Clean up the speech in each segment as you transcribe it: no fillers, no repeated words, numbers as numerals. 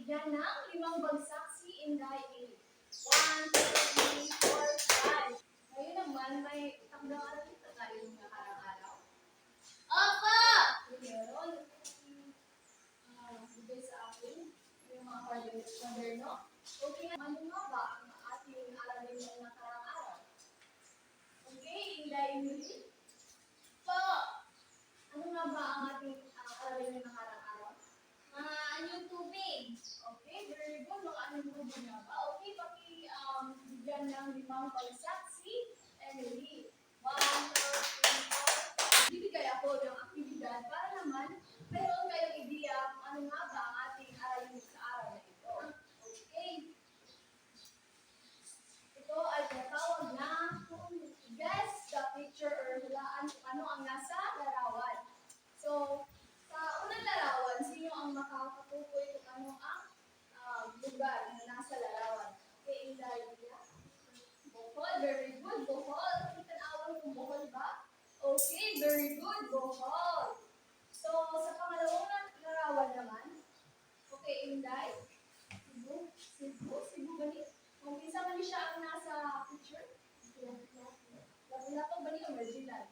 bigyan ng 5 bagsak si Inday A. 1, 2, 3, 4, 5. Ngayon naman, may takdaan dito tayo ng nakarang araw. Opo! Meron. Bigay sa akin yung mga kwaderno. Okay, ano nga ba ang ating aralin ng nakarang araw? Okay, Inday Emily. Po! Ano nga ba ang ating aralin ng nakarang araw? Mga anyong tubig. Okay, very good. Mga anong tubig nga ba? Okay, bigyan ng 5 bagsak si Emily. 1, 2, 3, 4. Bibigay ako ng aktibidad para naman mayroon kayong ideya kung ano nga ba ang ating aralin sa araw na ito. Okay. Ito ay tinatawag na guess the picture or hulaan kung ano ang nasa larawan. So, sa unang larawan, sino ang makakatukoy kung ano ang lugar na nasa larawan? Okay, Inday. Bohol, very good. Bohol. Kitanawan kung Bohol ba? Okay, very good. Bohol. So, sa pangalawang larawan naman, okay, Inday. Cebu gani? Kung isa man siya ang nasa picture, lapu-lapu ba ni original?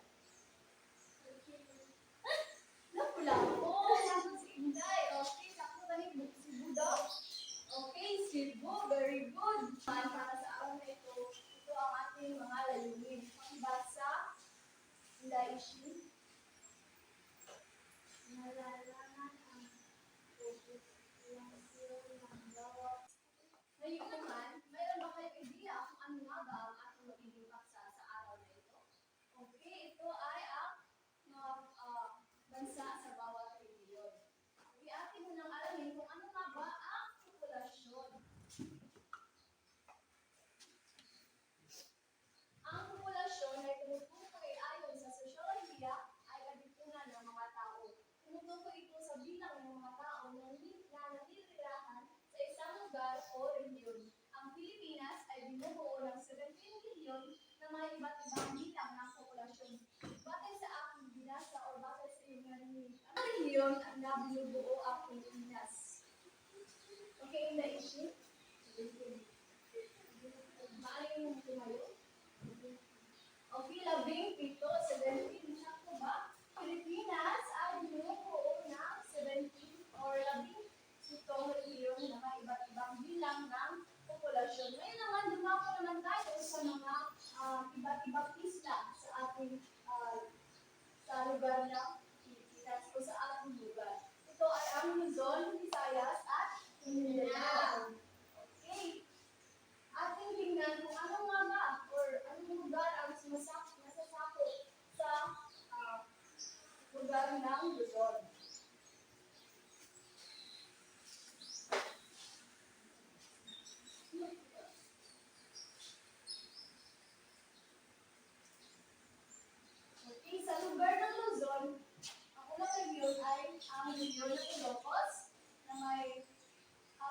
Lapu-lapu. Sakto si Inday. Okay, sakto gani Cebu daw. Okay, Cebu. Very good. Para sa araw na ito, ito ang ating mga layunin. Pakibasa, Inday Ishi. Ngayon naman, mayroon ba kayong idea kung ano nga ba ang ating magiging paksa sa araw na ito? Okay, ito ay ang mga bansa sa bawat rehiyon. Okay, atin munang alamin kung ano nga ba ang populasyon. Ang populasyon ay tumutukoy ayon sa sosyolohiya ay kabitungan ng mga tao. Tumutukoy ito sa bilang ng mga tao na nanitirahan sa isang lugar o rehiyon. Ang Pilipinas ay binubuo ng 17 milyon na may iba't ibang bilang ng populasyon. Batay sa aking binasa o batay sa iyong narinig, ang rehiyon na binubuo ang Pilipinas. Okay, Inday Ishi? Maaari mong tumayo? Okay, 17, 17, sakto ba? Pilipinas ay binubuo ng 17 or 17 rehiyon na may iba't ibang bilang ng populasyon. Ngayon naman, dumako naman tayo sa mga iba't ibang isla sa ating sa lugar ng Pilipinas o sa ating lugar. Ito ay ang Luzon, Visayas at Mindanao. Okay. Ating tingnan kung ano nga ba or anong lugar ang nasasakop sa lugar ng Luzon. Okay, sa lugar ng Luzon, ang unang rehiyon ay ang rehiyon ng Ilocos na may 4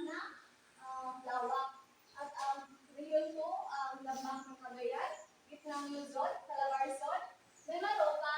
na lawak. At ang rehiyon ko, ang labang ng Cagayan, gitnang Luzon, Calabarzon, may Maroka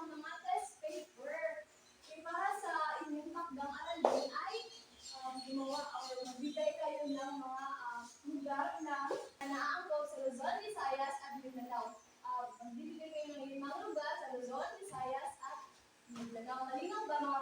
mga test paper. Okay, para sa inyong takdang aralin ay gumawa or magbigay kayo ng mga lugar na naaangkop sa Luzon, Visayas at Mindanao. Magbibigay kayo ng limang lugar sa Luzon, Visayas at Mindanao. Malinaw ba mga